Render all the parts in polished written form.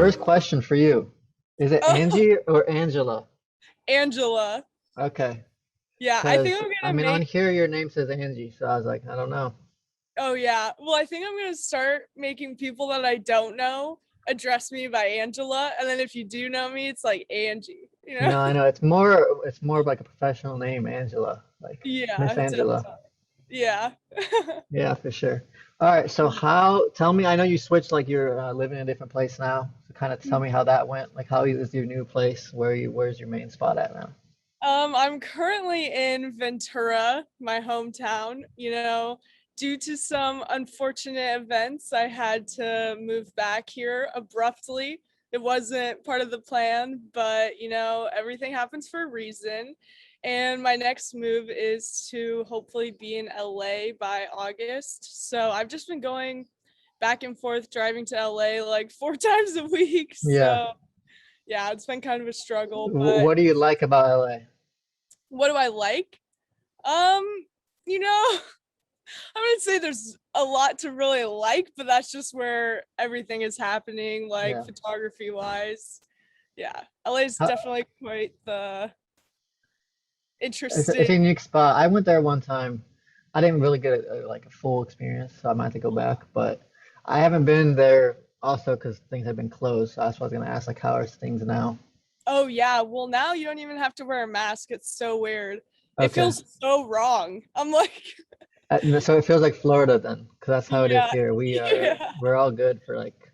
First question for you. Is it Oh, Angie or Angela? Angela. Okay. Yeah, I think Because, I'm I gonna mean, on make. here your name says Angie, so I was like, I don't know. Oh yeah. Well, I think I'm gonna start making people that I don't know address me by Angela, and then if you do know me, it's like Angie. You know? No, I know. It's more of like a professional name, Angela. Like Miss Yeah, Angela. definitely. Yeah. Yeah, for sure. All right, so tell me, I know you switched, like you're living in a different place now. So kind of tell me how that went. Like, how is your new place? Where's your main spot at now? I'm currently in Ventura, my hometown. Due to some unfortunate events, I had to move back here abruptly. It wasn't part of the plan, but everything happens for a reason. And my next move is to hopefully be in LA by August. So I've just been going back and forth driving to LA like 4 times a week. Yeah. So yeah, it's been kind of a struggle, but What do you like about LA? what do I like? Um, you know, I would say there's a lot to really like, but that's just where everything is happening, like Yeah. photography wise. Yeah, LA is How, definitely quite the it's a interesting. unique spot. I went there one time. I didn't really get like a full experience, so I might have to go back. But I haven't been there also because things have been closed. So that's what I was gonna ask, like, how are things now? Oh yeah, well now you don't even have to wear a mask. It's so weird. It Okay. feels so wrong. I'm like, So it feels like Florida then, because that's how it is yeah, here. yeah, We're all good for like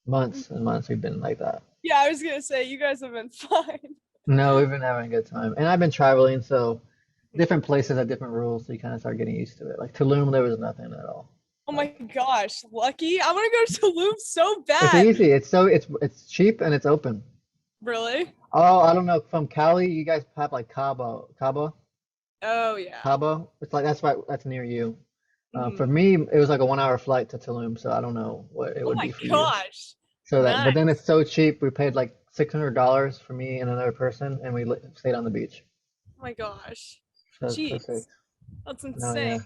months and months. We've been like that. yeah. I was gonna say you guys have been fine. No, we've been having a good time, and I've been traveling, so different places have different rules, so you kind of start getting used to it. Like Tulum, there was nothing at all. Oh my Like gosh, lucky! I want to go to Tulum so it's bad. easy. It's cheap and it's open. Really? Oh, I don't know. From Cali, you guys have like Oh yeah. Cabo. It's like that's right. That's near you. For Mhm. me, it was like a 1 hour flight to Tulum, so I don't know what it Oh would my be for you. gosh. But then Nice. it's so cheap. We paid like $600 for me and another person, and we stayed on the beach. Oh my gosh. So it's perfect. Jeez. That's No, insane. yeah.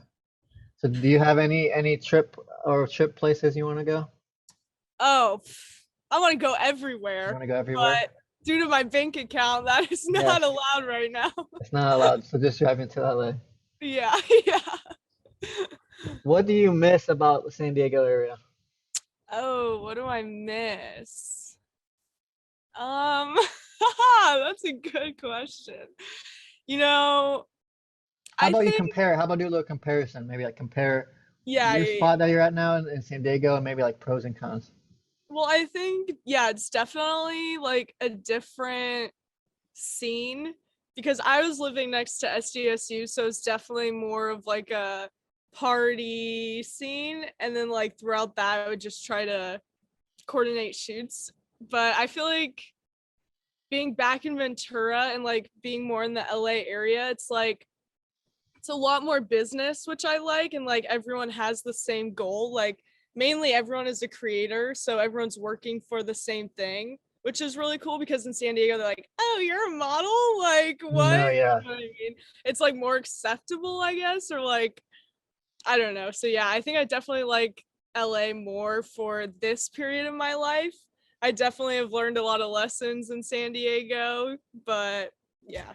So do you have any trip places you want to go? Oh, I want to go You everywhere, want to go everywhere? but due to my bank account, that is Yeah, not allowed right now. it's not allowed. So just driving to LA. Yeah, yeah. What do you miss about the San Diego area? Oh, what do I miss? Um, that's a good question. You know, How I about you think, compare? How about do a little comparison? Maybe like compare yeah, your yeah, yeah. spot that you're at now in San Diego and maybe like pros and cons. Well, I think, yeah, it's definitely like a different scene because I was living next to SDSU, so it's definitely more of like a party scene. And then like throughout that, I would just try to coordinate shoots. But I feel like being back in Ventura and like being more in the LA area, it's a lot more business, which I like, and like everyone has the same goal. Like mainly everyone is a creator, so everyone's working for the same thing, which is really cool because in San Diego they're like, "Oh, you're a model? Like what?" No, yeah. You know what I mean? It's like more acceptable, I guess, or like I don't know. So yeah, I think I definitely like LA more for this period of my life. I definitely have learned a lot of lessons in San Diego, but yeah.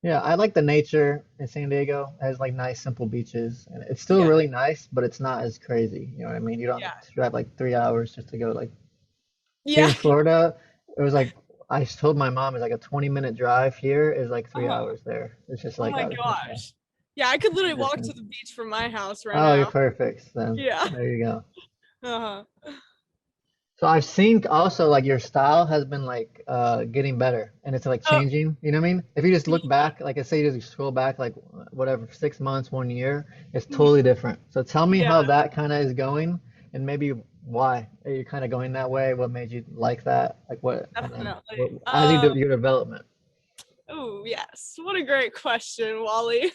Yeah, I like the nature in San Diego. It has like nice, simple beaches, and it's still Yeah. really nice, but it's not as crazy. You know what I mean? You don't Yeah. have to drive like 3 hours just to go like here Yeah. in Florida. It was like I told my mom it's like a 20-minute drive here is like three Uh-huh. hours there. It's just Oh like my yeah, gosh. Yeah, I could literally walk to distance. the beach from my house right Oh, you're now. perfect then. Yeah. There you go. Uh-huh. So I've seen also like your style has been like getting better and it's like Oh, changing, you know what I mean? If you just look yeah. back, like I say you just scroll back like whatever, 6 months, 1 year, it's Mhm. totally different. So tell me Yeah, how that kind of is going and maybe why are you kind of going that way? What made you like that? Like what kind of what definitely. as you do your development? Oh, yes. What a great question, Wally.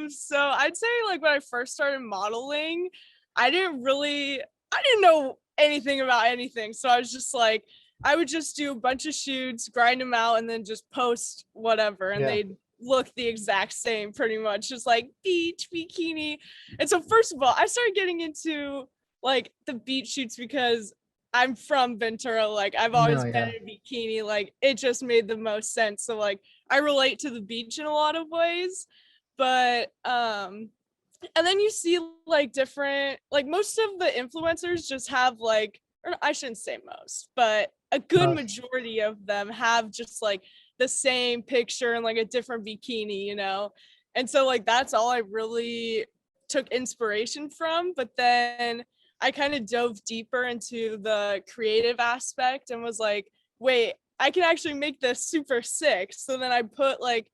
So I'd say like when I first started modeling, I didn't know anything about anything. So I was just like, I would just do a bunch of shoots, grind them out, and then just post whatever, and Yeah. they'd look the exact same pretty much, just like beach, bikini. And so first of all, I started getting into like the beach shoots because I'm from Ventura. Like I've No, always been yeah, in a bikini. Like it just made the most sense. So like I relate to the beach in a lot of ways. But and then you see like different, like most of the influencers just have like, or I shouldn't say most, but a good most. majority of them have just like the same picture and like a different bikini, you know? And so like that's all I really took inspiration from. But then I kind of dove deeper into the creative aspect and was like, wait, I can actually make this super sick. So then I put like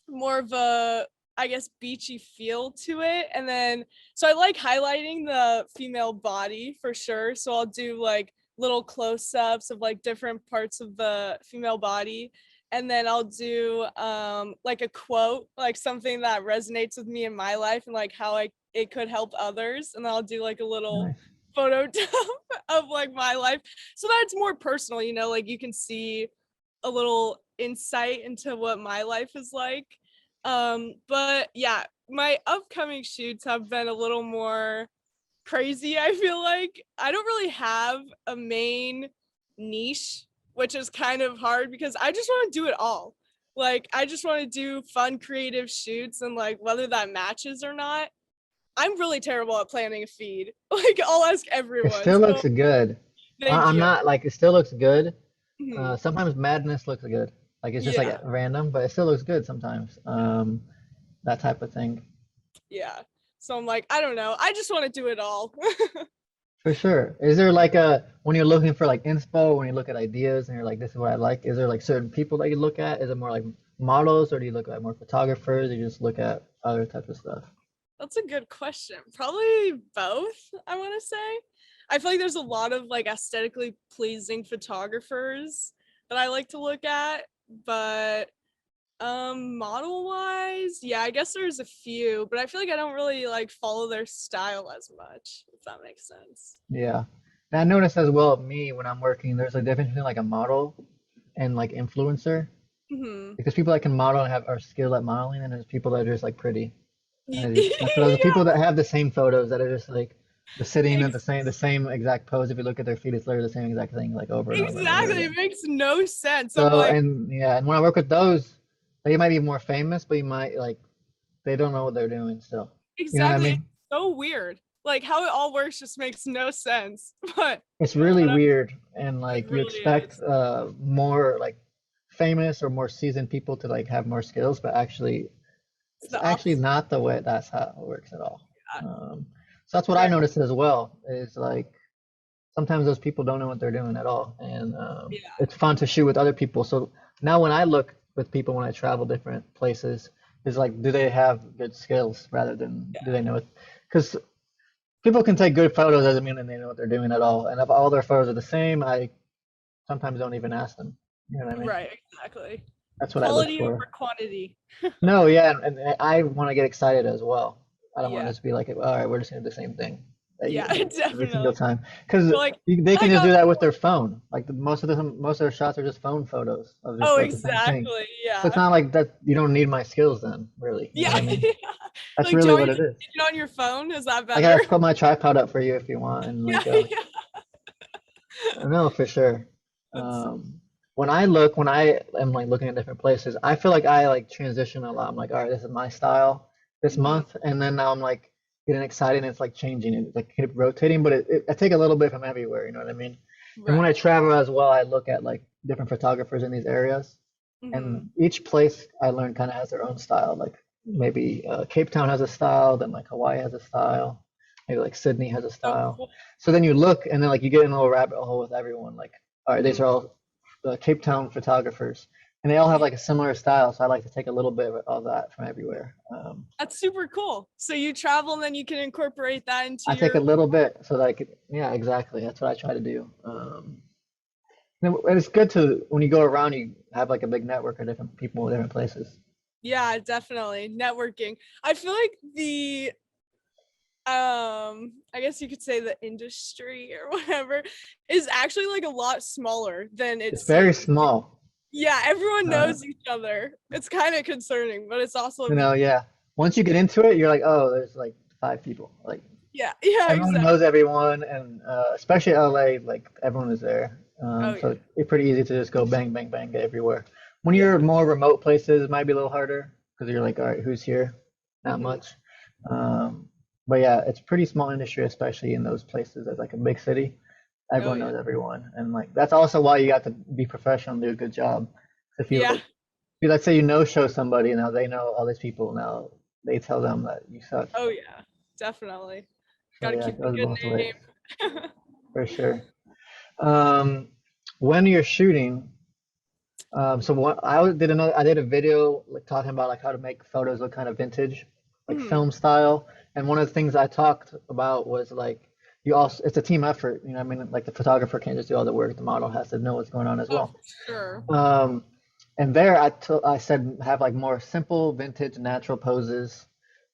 more of a, I guess, beachy feel to it. And then so I like highlighting the female body for sure. So I'll do like little close-ups of like different parts of the female body. And then I'll do like a quote, like something that resonates with me in my life and like how it could help others. And then I'll do like a little Nice. photo dump of like my life. So that it's more personal, you know, like you can see a little insight into what my life is like. But yeah, my upcoming shoots have been a little more crazy. I feel like I don't really have a main niche, which is kind of hard because I just want to do it all. Like I just want to do fun creative shoots, and like whether that matches or not, I'm really terrible at planning a feed. Like I'll ask It everyone. still So looks good. thank I'm you. not like it still looks good. Mhm. Sometimes madness looks good. Like it's just like Yeah, random, but it still looks good sometimes. That type of thing. yeah. So I'm like, I don't know. I just want to do it all. For sure. Is there like a when you're looking for like inspo, when you look at ideas and you're like, this is what I like, is there like certain people that you look at? Is it more like models or do you look at more photographers? Or you just look at other types of stuff? That's a good question. Probably both, I want to say. I feel like there's a lot of like aesthetically pleasing photographers that I like to look at, but model wise, yeah, I guess there's a few, but I feel like I don't really like follow their style as much, if that makes sense. Yeah. And I notice as well me when I'm working, there's a difference between like a model and like influencer. Hmm. Because people that can model and have are skilled at modeling, and there's people that are just like pretty. That's what those are Yeah, people that have the same photos that are just like the sitting at ex- the same exact pose. If you look at their feet, it's literally the same exact thing like over and over and over exactly. It again. makes no sense. I'm So like, and yeah, and when I work with those, they might be more famous, but you might like they don't know what they're doing still. You know what I exactly. It's mean? so weird. Like how it all works just makes no sense. But It's really whatever, weird, and it like you really expect is. more like famous or more seasoned people to like have more skills, but actually It's it's the actually opposite. not the way that's how it works at all. So that's what I Very, noticed as well is like sometimes those people don't know what they're doing at all, and yeah. it's fun to shoot with other people. So now when I look with people when I travel different places, is like do they have good skills rather than do they know it? Because people can take good photos doesn't mean that they know what they're doing at all. And if all their photos are the same, I sometimes don't even ask them. You know what I mean? Right, exactly. That's what I look Quality over for. quantity. No, yeah, and I want to get excited as well. I don't want to Yeah, just be like, all right, we're just gonna do the same thing that you yeah, do every single definitely. time, because You're like, they can I just got do that this with one. their phone. Like most of their shots are just phone photos of just Oh, like the same thing. exactly. So it's Yeah. not like that. You don't need my skills then, really. You know Yeah. what I mean? That's Like, do really you want what me it to is. take it on your phone? Is that I better? gotta put my tripod up for you if you want, and Yeah, like yeah. no, for sure. That's When I am like looking at different places, I feel like I like transition a lot. I'm like, all right, this is my style this mhm, month, and then now I'm like getting excited, and it's like changing, and it's like keep rotating, but I take a little bit from everywhere. You know what I mean? And when I right. travel as well, I look at like different photographers in these areas, Hmm. and each place I learn kind of has their own style. Like maybe Cape Town has a style, then like Hawaii has a style, maybe like Sydney has a So style. cool. So then you look, and then like you get in a little rabbit hole with everyone. Like, all right, these Mhm. are all Cape Town photographers, and they all have Yeah, like a similar style. So I like to take a little bit of that from everywhere. that's super cool. So you travel and then you can incorporate that into I take a your. little bit so that I could, yeah, exactly. That's what I try to do. And it's good to when you go around, you have like a big network of different people in different places. Yeah, definitely networking. I feel like the I guess you could say the industry or whatever is actually like a lot smaller than it It's very seems. small. Yeah, everyone Uh, knows each other. It's kind of concerning, but it's also yeah. Once you get into it, you're like, oh, there's like five people. Like, Yeah, yeah, Everyone exactly. knows everyone, and especially LA, like everyone is there. Oh yeah, So it's pretty easy to just go bang, bang, bang, get everywhere. When you're yeah. more remote places, it might be a little harder because you're like, all right, who's here? Not Hmm. much. Um, but yeah, it's pretty small industry, especially in those places. As like a big city, Oh everyone yeah, knows everyone, and like that's also why you got to be professional and do a good job. If you yeah. like, if let's say you know show somebody, now they know all these people. Now they tell them that you suck. Oh yeah, definitely. So Got to yeah, keep it a goes good both ways name. for sure. Um, when you're shooting, so what I did a video like talking about like how to make photos look kind of vintage, like Mhm. film style. And one of the things I talked about was like you also it's a team effort. You know, what I mean, like the photographer can't just do all the work. The model has to know what's going on as Oh, well. for sure. Um, and there I said have like more simple, vintage, natural poses,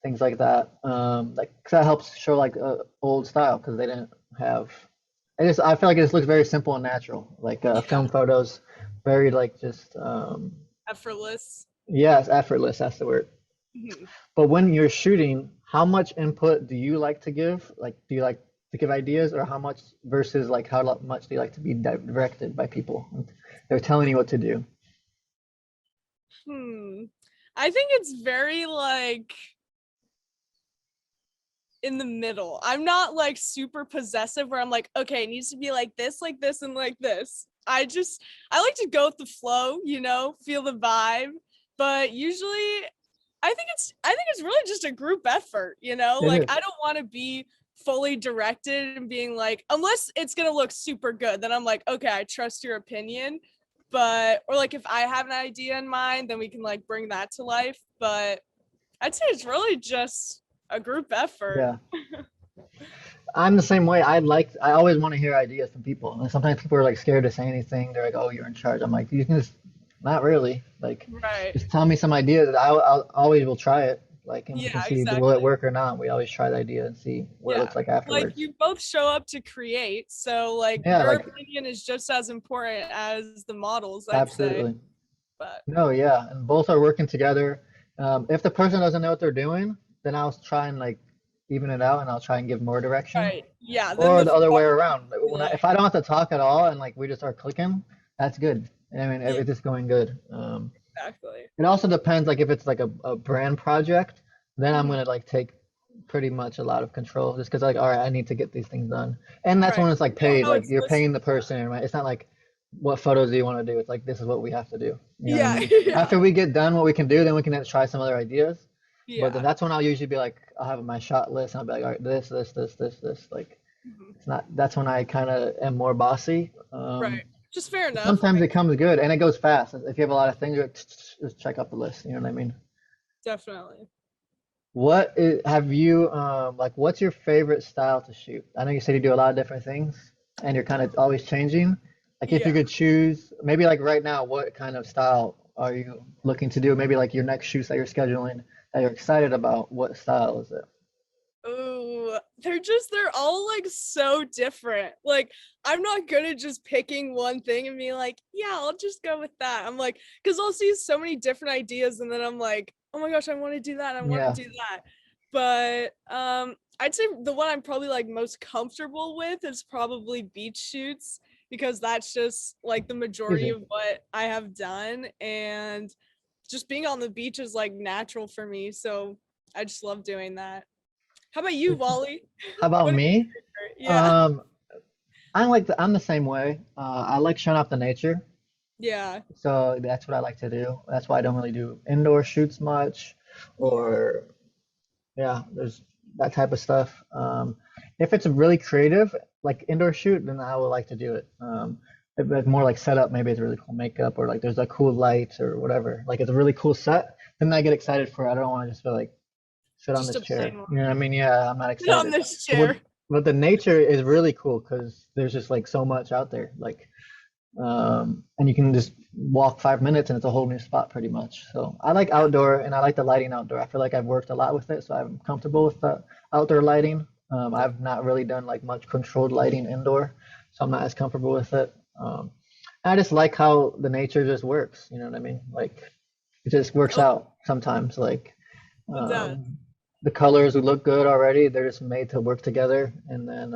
things like that. Like 'cause that helps show like old style because they didn't have. I feel like it just looks very simple and natural. Like Yeah, film photos, very like just effortless. yes, effortless. That's the word. Mhm. But when you're shooting, how much input do you like to give? Like, do you like to give ideas, or how much versus like how much do you like to be directed by people? They're telling you what to do. Hmm. I think it's very like in the middle. I'm not like super possessive where I'm like, okay, it needs to be like this, and like this. I like to go with the flow, feel the vibe. But usually I think it's really just a group effort, It Like is. I don't want to be fully directed and being like, unless it's gonna look super good, then I'm like, okay, I trust your opinion. But or like if I have an idea in mind, then we can like bring that to life. But I'd say it's really just a group effort. Yeah. I'm the same way. I always want to hear ideas from people. And sometimes people are like scared to say anything. They're like, "Oh, you're in charge." I'm like, "You can just not really. Like, Right. just tell me some ideas. I'll always will try it. Like, and we Yeah, can see will it exactly. work or not. We always try the idea and see what it Yeah. looks like Like afterwards. you both show up to create, so like Yeah, your like opinion is just as important as the models, I'd say. absolutely. But No, yeah, and both are working together. If the person doesn't know what they're doing, then I'll try and like even it out, and I'll try and give more direction. right. Yeah, then Or the the other way photographer around. can be If I don't have to talk at all and like we just start clicking, that's good. I mean, yeah, if it's just going good. exactly. It also depends, like if it's like a brand project, then I'm Mhm. gonna like take pretty much a lot of control just because like, all right, I need to get these things done. And that's Right. when it's like You know paid, how like it's you're supposed to paying the person, right? It's not like what photos do you want to do? It's like this is what we have to do. You know what I yeah, mean? yeah, After we get done what we can do, then we can try some other ideas. But then yeah. that's when I'll usually be like, I'll have my shot list and I'll be like, all right, this. Like Mhm. it's not, that's when I kind of am more bossy. Right. Just fair enough. I Sometimes mean, it comes good and it goes fast. If you have a lot of things, just check up the list. You know what I mean? definitely. Have you like what's your favorite style to shoot? I know you said you do a lot of different things and you're kind of always changing. Like if you Yeah. could choose, maybe like right now, what kind of style are you looking to do? Maybe like your next shoots that you're scheduling that you're excited about. What style is it? Oh, they're all like so different. Like, I'm not good at just picking one thing and being like, yeah, I'll just go with that. I'm like, because I'll see so many different ideas and then I'm like, oh my gosh, I want to do that. I want to Yeah, do that. But I'd say the one I'm probably like most comfortable with is probably beach shoots because that's just like the majority easy. of what I have done. And just being on the beach is like natural for me. So I just love doing that. How about you, Wally? How about What are me? your favorite? Yeah. Um, I'm the same way. I like showing off the nature. Yeah. So that's what I like to do. That's why I don't really do indoor shoots much, Yeah. or yeah, there's that type of stuff. If it's really creative, like indoor shoot, then I would like to do it. If it's more like setup, maybe it's really cool makeup, or like there's like cool lights or whatever. Like it's a really cool set, then I get excited for it. I don't want to just feel like sit on Just this a chair. plain one. You know what I mean? Yeah, I'm not Sit on excited. this But chair. the nature is really cool because there's just like so much out there. Like and you can just walk 5 minutes and it's a whole new spot pretty much. So I like Yeah. outdoor and I like the lighting outdoor. I feel like I've worked a lot with it, so I'm comfortable with the outdoor lighting. I've not really done like much controlled lighting indoor, so I'm not as comfortable with it. I just like how the nature just works. You know what I mean? Like it just works Oh, out sometimes. Like it does. um, the colors would look good already. They're just made to work together, and then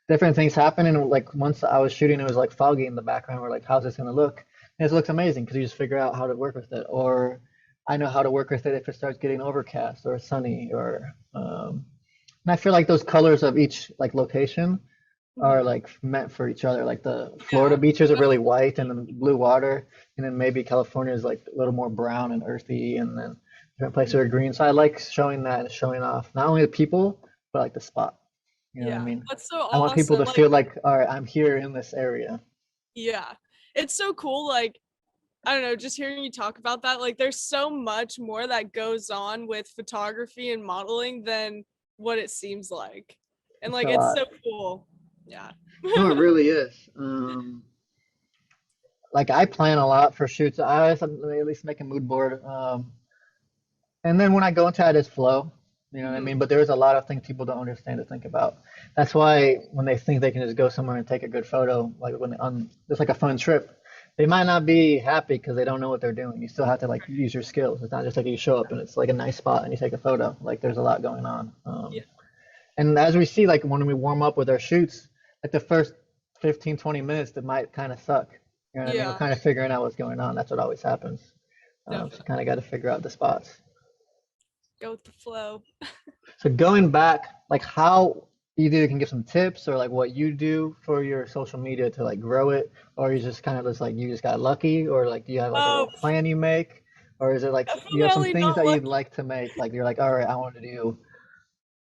different things happen. And like once I was shooting, it was like foggy in the background. We're like, how's this gonna look? And it looks amazing because you just figure out how to work with it. Or I know how to work with it if it starts getting overcast or sunny. Or and I feel like those colors of each like location are Mhm. like meant for each other. Like the Florida Yeah. beaches are really white and Definitely. then blue water, and then maybe California is like a little more brown and earthy, and then different places are green. So I like showing that and showing off not only the people but like the spot. You know what I Yeah, mean? that's so I want people awesome. to Like, feel like, all right, I'm here in this area. yeah, it's so cool. Like, I don't know, just hearing you talk about that, like, there's so much more that goes on with photography and modeling than what it seems like. And It's like, a it's lot. so cool. Yeah. No, it really is. Like I plan a lot for shoots. I always at least make a mood board. And then when I go into it, I just flow. You know what I Mhm. mean? But there's a lot of things people don't understand to think about. That's why when they think they can just go somewhere and take a good photo, like when on just like a fun trip, they might not be happy because they don't know what they're doing. You still have to like use your skills. It's not just like you show up and it's like a nice spot and you take a photo. Like there's a lot going on. Yeah. And as we see, like when we warm up with our shoots, like the first 15, 20 minutes, that might kind of suck. You know what I mean? We're Yeah, kind of figuring out what's going on. That's what always happens. So definitely. kind of got to figure out the spots. Go with the flow. So going back, like how you either can give some tips or like what you do for your social media to like grow it, or you just kind of just like you just got lucky, or like do you have like a Oh, little plan you make, or is it like you have some definitely things not that you'd lucky. like to make? Like you're like, all right, I want to do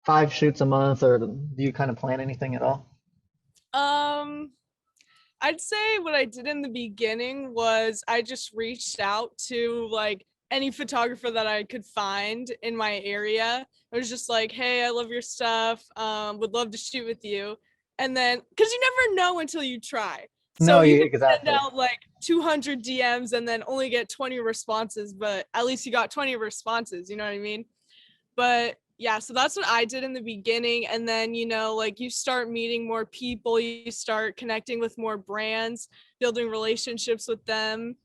5 shoots a month, or do you kind of plan anything at all? Um, I'd say what I did in the beginning was I just reached out to like any photographer that I could find in my area. I was just like, "Hey, I love your stuff. Would love to shoot with you." And then, because you never know until you try. So No, you you could send exactly. out like 200 DMs and then only get 20 responses, but at least you got 20 responses. You know what I mean? But yeah, so that's what I did in the beginning. And then, like you start meeting more people, you start connecting with more brands, building relationships with them.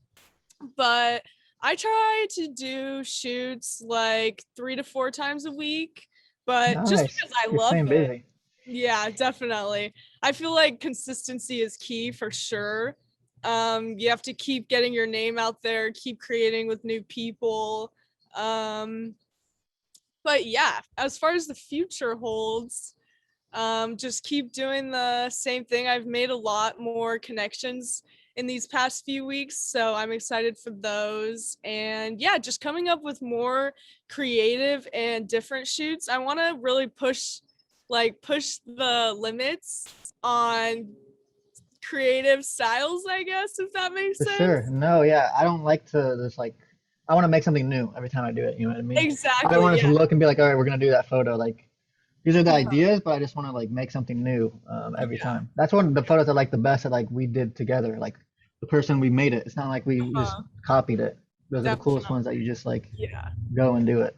But I try to do shoots like 3 to 4 times a week, but just Nice. because I You're love staying it. busy. Yeah, definitely. I feel like consistency is key for sure. You have to keep getting your name out there, keep creating with new people. Um, but yeah, as far as the future holds, just keep doing the same thing. I've made a lot more connections in these past few weeks, so I'm excited for those. And yeah, just coming up with more creative and different shoots. I want to really push the limits on creative styles, I guess, if that makes For sure. sense. No, yeah. I don't like to just like I want to make something new every time I do it, you know what I mean? I don't Exactly. want to Yeah. look and be like, all right, we're gonna do that photo. Like these are the Uh-huh. ideas, but I just want to like make something new every Yeah. time. That's one of the photos I like the best that like we did together. Like the person we made it. It's not like we just Uh-huh. copied it. Those are the coolest ones Definitely. that you just like Yeah. go and do it.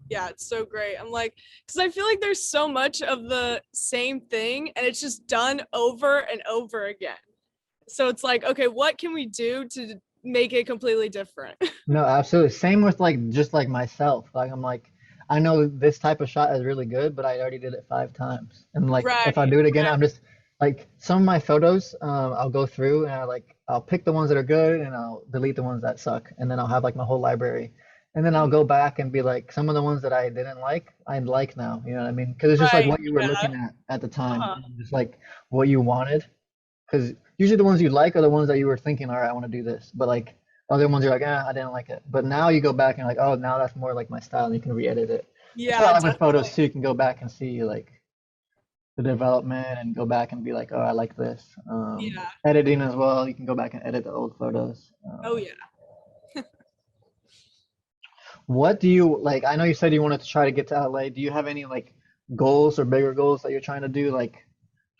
Yeah, it's so great. I'm like, because I feel like there's so much of the same thing and it's just done over and over again. So it's like, okay, what can we do to make it completely different? No, absolutely. Same with like just like myself. Like I'm like I know this type of shot is really good, but I already did it 5 times. And like Right, if I do it again, right. I'm just like some of my photos, I'll go through and I'll pick the ones that are good and I'll delete the ones that suck. And then I'll have like my whole library. And then I'll Mhm. go back and be like some of the ones that I didn't like, I like now. You know what I mean? Because it's just like Right. what you were Yeah. looking at the time, Uh-huh. and just like what you wanted. Because usually the ones you like are the ones that you were thinking, all right, I want to do this. But like other ones you're like, I didn't like it. But now you go back and like, oh, now that's more like my style, and you can re-edit it. That's what I Yeah, like with photos definitely. too. You can go back and see like the development and go back and be like, oh, I like this. Yeah. Editing as well. You can go back and edit the old photos. Oh yeah. What do you like? I know you said you wanted to try to get to LA. Do you have any like goals or bigger goals that you're trying to do, like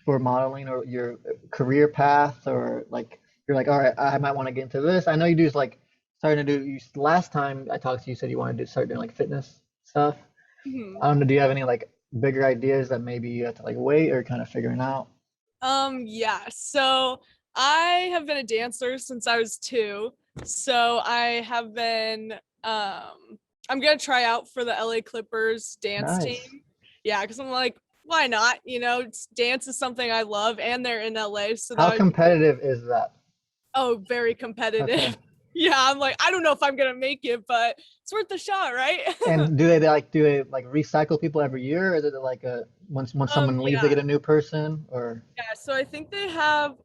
for modeling or your career path, or like you're like, all right, I might want to get into this. I know you do like starting to do. Last time I talked to you, said you wanted to start doing like fitness stuff. Mhm. I don't know. Do you have any like bigger ideas that maybe you have to like wait or kind of figuring out? Yeah. So I have been a dancer since I was 2. So I have been I'm gonna try out for the LA Clippers dance Nice. team. Yeah, because I'm like, why not? Dance is something I love, and they're in LA, so How that would be competitive is that? very Okay. competitive. Yeah, I'm like, I don't know if I'm gonna make it, but it's worth the shot, right? And do they recycle people every year? Or is it like a once someone leaves they Yeah, get a new person or yeah. So I think they have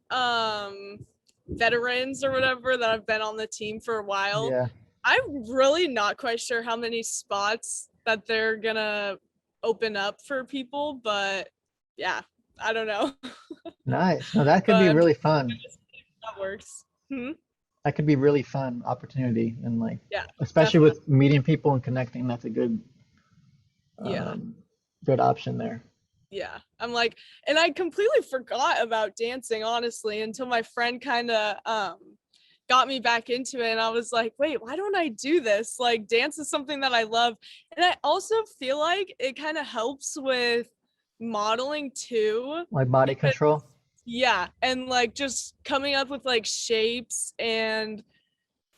veterans or whatever that have been on the team for a while. yeah. I'm really not quite sure how many spots that they're gonna open up for people, but yeah, I don't know. Nice. No, that could But be I'm really just fun. gonna see if that works. Hmm? That could be really fun opportunity and like Yeah, especially definitely. with meeting people and connecting, that's a Yeah, um good option there. yeah. I'm like, and I completely forgot about dancing, honestly, until my friend kind of got me back into it. And I was like, wait, why don't I do this? Like, dance is something that I love. And I also feel like it kind of helps with modeling too. Like body Because, control. yeah. And like just coming up with like shapes and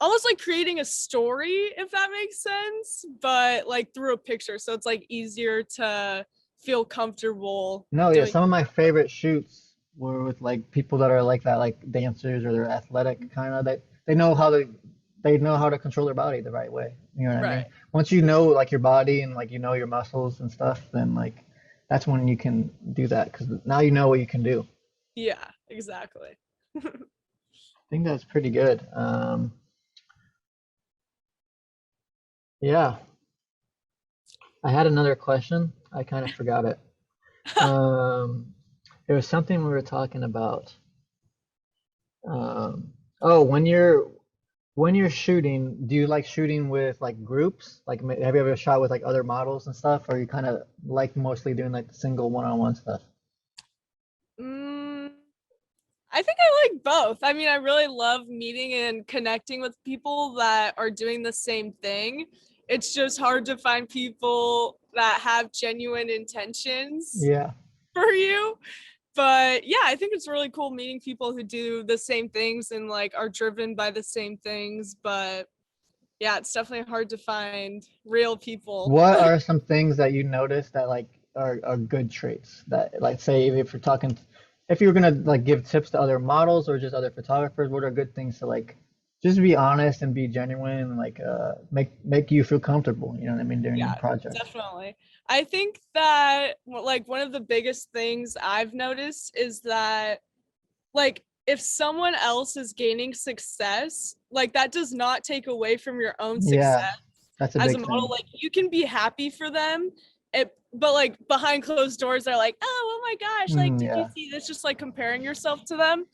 almost like creating a story, if that makes sense, but like through a picture. So it's like easier to feel comfortable No, yeah, doing. some of my favorite shoots were with like people that are like that, like dancers or they're athletic kind of. They know how to control their body the right way. You know what I mean? Right. Once you know like your body and like you know your muscles and stuff, then like that's when you can do that because now you know what you can do. Yeah, exactly. I think that's pretty good. Yeah, I had another question. I kind of forgot it. Um, there was something we were talking about. Oh, when you're shooting, do you like shooting with like groups? Like, have you ever shot with like other models and stuff, or you kind of like mostly doing like the single one-on-one stuff? mm, I think I like both. I mean, I really love meeting and connecting with people that are doing the same thing. It's just hard to find people that have genuine intentions Yeah. for you. But yeah, I think it's really cool meeting people who do the same things and like are driven by the same things. But yeah, it's definitely hard to find real people. What are some things that you notice that like are good traits that like say if you're talking if you were gonna like give tips to other models or just other photographers, what are good things to like just be honest and be genuine and like make you feel comfortable, you know what I mean, during Yeah, projects. definitely. I think that like one of the biggest things I've noticed is that like if someone else is gaining success, like that does not take away from your own Yeah, success that's a as a big model. thing. Like you can be happy for them. But like behind closed doors, they're like, oh my gosh, like Mm, did you yeah. see this? Just like comparing yourself to them.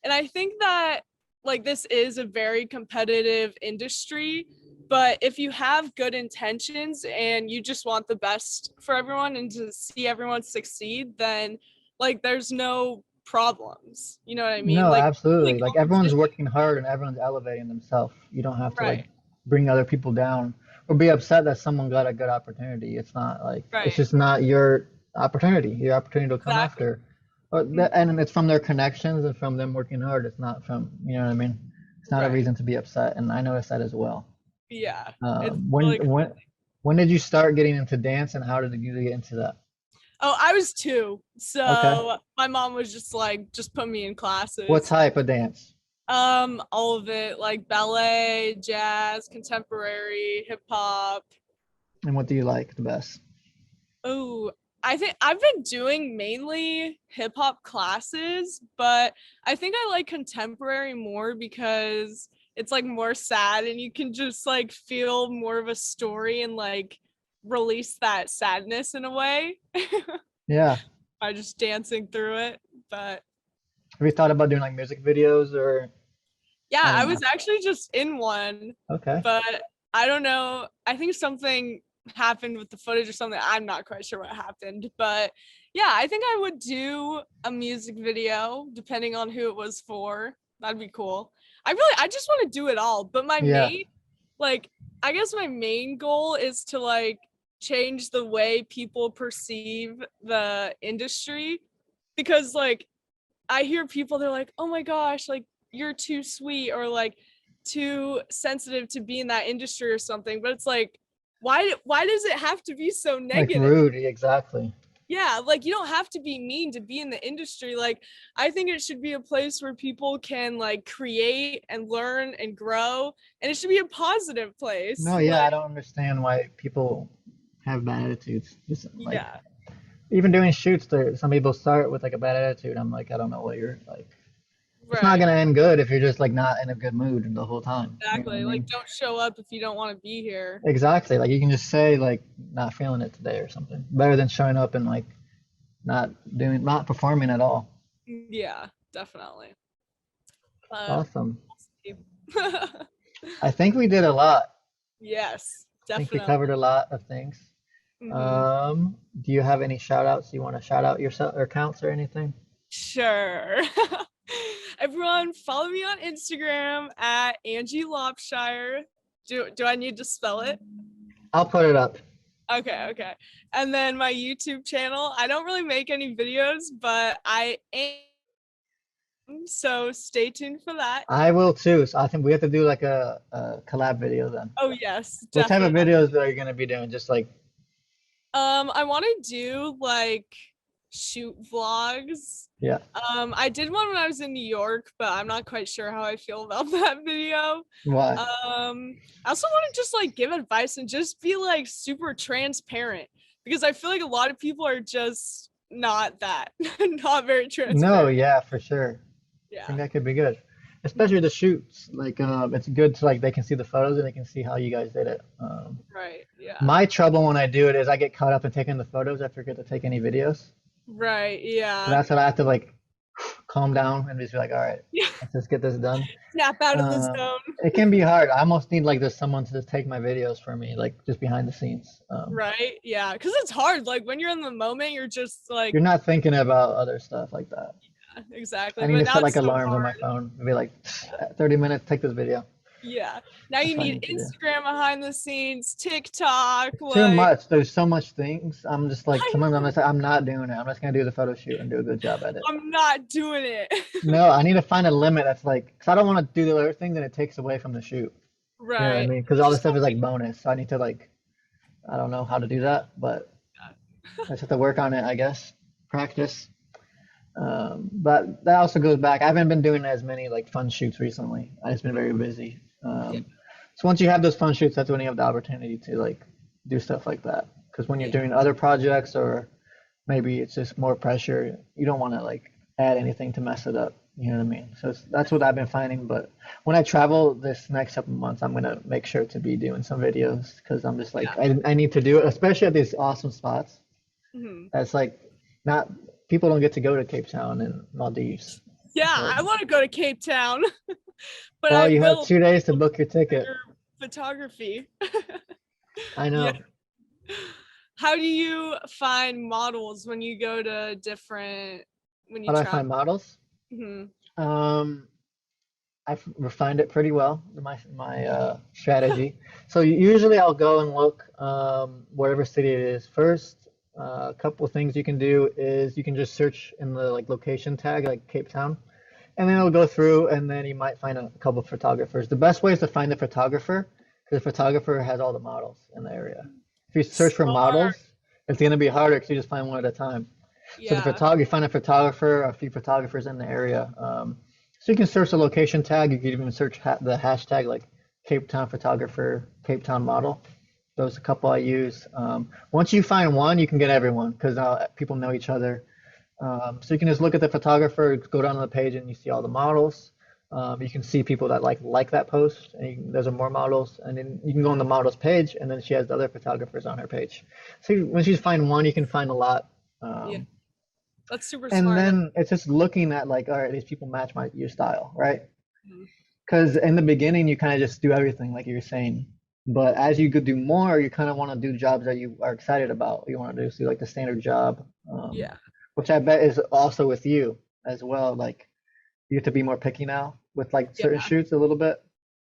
And I think that like this is a very competitive industry, but if you have good intentions and you just want the best for everyone and to see everyone succeed, then like there's no problems. You know what I mean? No, Like really absolutely. Like everyone's competition, working hard and everyone's elevating themselves. You don't have to like right? bring other people down or be upset that someone got a good opportunity. It's not like it's Right. just not your opportunity to come Exactly. after. And it's from their connections and from them working hard. It's not from, you know what I mean? It's not a Right. reason to be upset, and I noticed that as well. Yeah. It's Um, really when cool. when when did you start getting into dance, and how did you get into that? Oh, I was two. Okay. So my mom was just like, just put me in What classes. type of dance? All of it, like ballet, jazz, contemporary, hip hop. And what do you like the best? Oh, I think I've been doing mainly hip hop classes, but I think I like contemporary more because it's like more sad and you can just like feel more of a story and like release that sadness in a way Yeah. by just dancing through it. But Have you thought about doing like music videos or yeah, I I don't know. was actually just in one, Okay. but I don't know. I think something happened with the footage or something. I'm not quite sure what happened, but yeah, I think I would do a music video depending on who it was for. That'd be cool. I just want to do it all, but my Yeah. main, like, I guess my main goal is to like change the way people perceive the industry because like I hear people, they're like, oh my gosh, like you're too sweet or like too sensitive to be in that industry or something. But it's like, why does it have to be so Like negative? rude, exactly. Yeah, like you don't have to be mean to be in the industry. Like I think it should be a place where people can like create and learn and grow, and it should be a positive place. No, yeah, I Like don't understand why people have bad attitudes. Just like yeah, even doing shoots, there some people start with like a bad attitude. I'm like, I don't know what you're like. It's not right. gonna end good if you're just like not in a good mood the whole time. You know what I Exactly. Like mean? don't show up if you don't want to be here. Exactly. Like you can just say like not feeling it today or something. Better than showing up and like not performing at all. Yeah, definitely. Um Awesome. I think we did a lot. yes, I think we covered definitely. a lot of things. Hmm. Do you have any shout outs you want to shout out yourself or accounts or anything? Sure. Everyone, follow me on Instagram at Angie Lopshire. Do I need to spell it? I'll put it up. Okay, okay. And then my YouTube channel. I don't really make any videos, but I am, so stay tuned for that. I will too. So I think we have to do like a collab video then. Oh yes, What type of definitely. videos are you gonna be doing? Just like, I want to do like shoot vlogs. yeah. I did one when I was in New York, but I'm not quite sure how I feel about that video. Why? I also want to just like give advice and just be like super transparent because I feel like a lot of people are just not that, not very No, transparent. yeah, for sure. I think Yeah. that could be good. Especially the shoots. Like, it's good to like they can see the photos and they can see how you guys did it. Right. Yeah. My trouble when I do it is I get caught up in taking the photos. I forget to take any videos. Right. So Yeah. that's what I have to like calm down and just be like, all right, Yeah. let's just get this done. Snap out of the zone. It can be hard. I almost need like just someone to just take my videos for me, like just behind the scenes. Right. Yeah. Because it's hard. Like when you're in the moment, you're just like, You're not thinking about other stuff like that. I exactly. need But to now set like it's so alarms on my hard. phone. Maybe like 30 minutes, take this video. Yeah. Now That's you what I need need to do. Instagram behind the scenes, TikTok, Too like much. There's so much things. I'm just like I sometimes I'm know just like, I'm not doing it. I'm just gonna do the photo shoot and do a good job at it. I'm not doing it. No, I need to find a limit that's like, because I don't want to do the other thing that it takes away from the shoot. You know what I Right. mean? Because all this Just stuff don't is make like bonus. So I need to like, I don't know how to do that, but I just have to work on it, I guess. Practice. But that also goes back. I haven't been doing as many like fun shoots recently. I've just been very busy. yeah, So once you have those fun shoots, that's when you have the opportunity to like do stuff like that. Because when you're yeah, doing other projects or maybe it's just more pressure, you don't want to like add anything to mess it up. You know what I mean? So that's what I've been finding. But when I travel this next couple months, I'm gonna make sure to be doing some videos because I'm just like yeah. I need to do it, especially at these awesome spots. Mhm. That's like not people don't get to go to Cape Town and Maldives. Yeah, So, I want to go to Cape Town, but well, I you have will 2 days to book your ticket. for photography. I Yeah. know. How do you find models when you go to different when How you do I travel? find models? Hmm. Um, I've refined it pretty well, my strategy. So usually I'll go and look wherever city it is first. A couple of things you can do is you can just search in the like location tag like Cape Town, and then it'll go through, and then you might find a couple of photographers. The best way is to find the photographer because the photographer has all the models in the area. If you search for Smart. models, it's going to be harder because you just find one at a time. So Yeah. you find a photographer, a few photographers in the area. So you can search the location tag. You can even search the hashtag like Cape Town photographer, Cape Town model. Those are a couple I use. Once you find one, you can get everyone because now people know each other. So you can just look at the photographer, go down to the page, and you see all the models. You can see people that like that post, and those are more models. And then you can go on the models page, and then she has the other photographers on her page. So once you find one, you can find a lot. Yeah. Um, That's super and smart. then it's just looking at like, all right, these people match my your style, right? Mhm. Because in the beginning, you kind of just do everything like you're saying. But as you could do more, you kind of want to do jobs that you are excited about. You want to do so like the standard job, Yeah. which I bet is also with you as well. Like you have to be more picky now with like certain Yeah, shoots a little bit.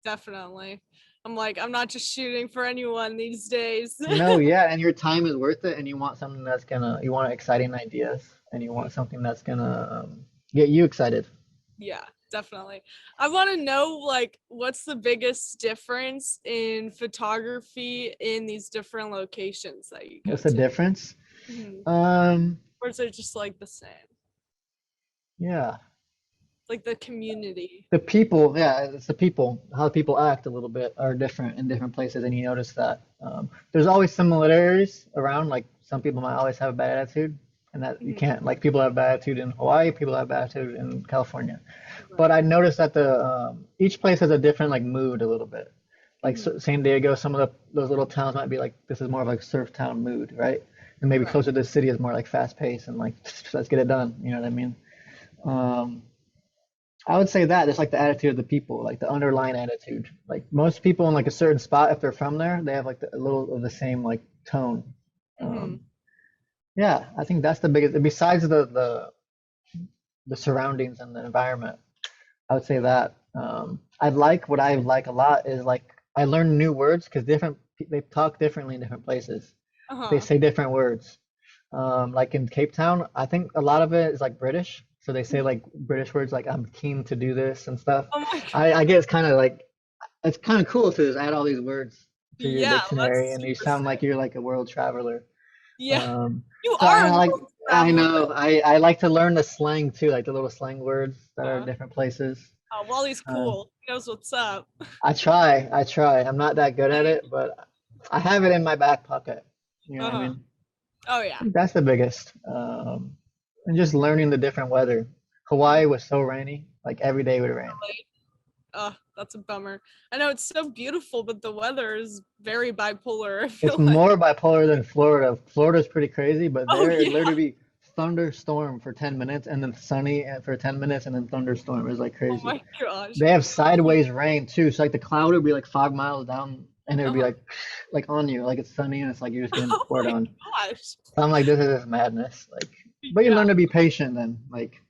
definitely. I'm like, I'm not just shooting for anyone these days. No, yeah, and your time is worth it, and you want something that's gonna, you want exciting ideas, and you want something that's gonna get you excited. Yeah. Definitely. I want to know, like, what's the biggest difference in photography in these different locations that you go What's the to? difference? Hmm. Um, Or is it just like the same? yeah. Like the community. The people, yeah, it's the people. How people act a little bit are different in different places, and you notice that. There's always similarities around. Like some people might always have a bad attitude, and that you Mhm. can't. Like people have bad attitude in Hawaii, people have bad attitude in California. But Right. I noticed that the each place has a different like mood a little bit. Like Hmm. San Diego, some of those little towns might be like this is more of like surf town mood, right? And maybe Right. closer to the city is more like fast paced and like let's get it done. You know what I mean? Um, I would say that it's like the attitude of the people, like the underlying attitude. Like most people in like a certain spot, if they're from there, they have like a little of the same like tone. Hmm. Um, yeah, I think that's the biggest. Besides the surroundings and the environment, I would say that. I like what I like a lot is like I learn new words because they talk differently in different places. They Uh-huh. say different words. Like in Cape Town, I think a lot of it is like British. So they say Mhm. like British words like I'm keen to do this and stuff. Oh my God. I guess kind of like it's kind of cool to just add all these words to your Yeah, dictionary that's and you super sound like sick. you're like a world traveler. Yeah. Um, You so are a I like world I traveler. know I like to learn the slang too, like the little slang words that are in Uh, different places. Wally's Um, cool. He knows what's up. I try. I'm not that good at it, but I have it in my back pocket. You know what I Uh-huh. mean? Oh yeah. That's the biggest. And just learning the different weather. Mhm. Hawaii was so rainy, like every day would rain. Like, that's a bummer. I know it's so beautiful, but the weather is very bipolar, I It's feel like. more bipolar than Florida. Florida's pretty crazy, but Oh there it yeah. literally be thunderstorm for 10 minutes and then sunny for 10 minutes and then thunderstorm. It's like Oh crazy. my gosh. They have Oh, sideways rain too. So like the cloud would be like 5 miles down and it would be uh-huh. like on you, like it's sunny and it's like you're just getting Oh poured my on. gosh. So I'm like, this is just madness. Like, but you Yeah. learn to be patient then. Like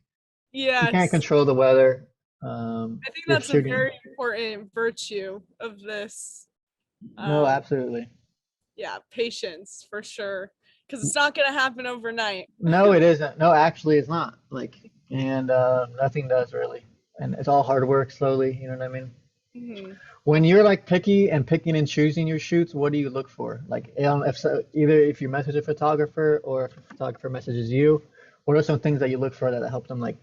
you can't Yes. control the weather. I think You're that's a shooting. very important virtue of this. No, Um, absolutely. yeah, patience for sure. Because it's not gonna happen overnight. No, it isn't. No, actually, it's not. Like, and nothing does really. And it's all hard work slowly. You know what I mean? Mhm. When you're Definitely. like picky and picking and choosing your shoots, what do you look for? Like, if so, either if you message a photographer or if a photographer messages you, what are some things that you look for that help them like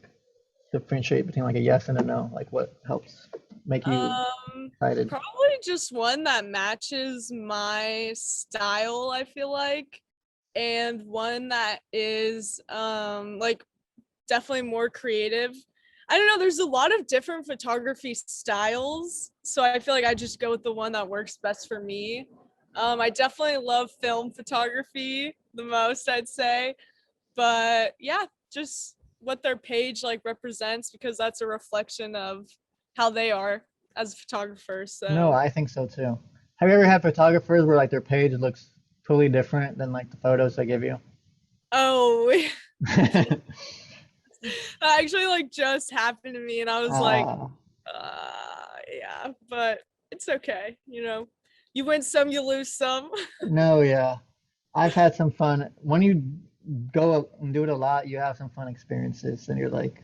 differentiate between like a yes and a no? Like, what helps make you excited? Probably just one that matches my style, I feel like, and one that is like definitely more creative. I don't know, there's a lot of different photography styles, so I feel like I just go with the one that works best for me. I definitely love film photography the most, I'd say, but yeah, just what their page like represents because that's a reflection of how they are as a photographer. No, So, I think so too. Have you ever had photographers where like their page looks totally different than like the photos they give you? oh, that actually like just happened to me, and I was like, Ah, yeah, but it's okay, you know. You win some, you lose some. no, yeah. I've had some fun. When you go and do it a lot, you have some fun experiences, and you're like,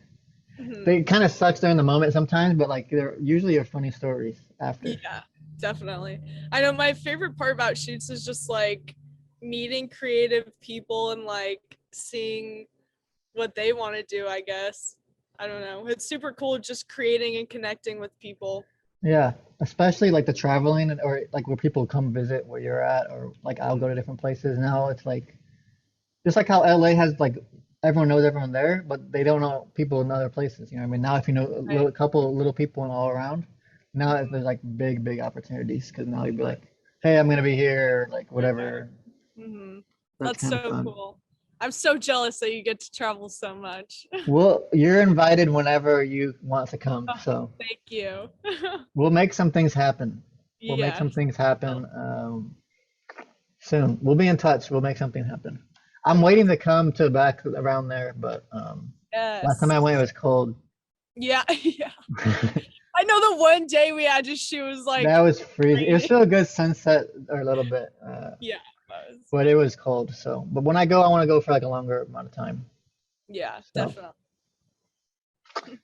Mhm. they kind of sucks during the moment sometimes, but like they're usually are funny stories after. Yeah, definitely. I know my favorite part about shoots is just like meeting creative people and like seeing what they want to do, I guess. I don't know. It's super cool just creating and connecting with people. Yeah, especially like the traveling or like where people come visit where you're at, or like I'll go Mhm. to different places. Now it's like just like how LA has like everyone knows everyone there, but they don't know people in other places. You know what I mean? Now if you know a Right. little couple little people and all around, now Mhm. there's like big opportunities because now you'd be like, hey, I'm gonna be here, like whatever. Mhm. That's That's kind of so fun. cool. I'm so jealous that you get to travel so much. Well, you're invited whenever you want to come, Oh, so thank you. we'll make some things happen. We'll make some Yes. things Oh, happen soon. We'll be in touch. We'll make something happen. I'm okay. waiting to come to back around there, but last time Yes. I went it was cold. Yeah. Yeah. I know the one day we had to shoot was like That was freezing. It was raining. still a good sunset or a little bit, Yeah, it was. but it was cold. So, but when I go, I want to go for like a longer amount of time. Yeah, So, definitely.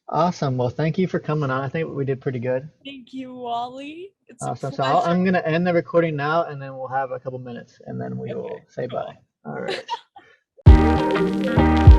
Awesome. Well, thank you for coming on. I think we did pretty good. Thank you, Wally. It's a Awesome. So pleasure. I'm going to end the recording now, and then we'll have a couple minutes, and then we Okay, will say cool. bye. All right.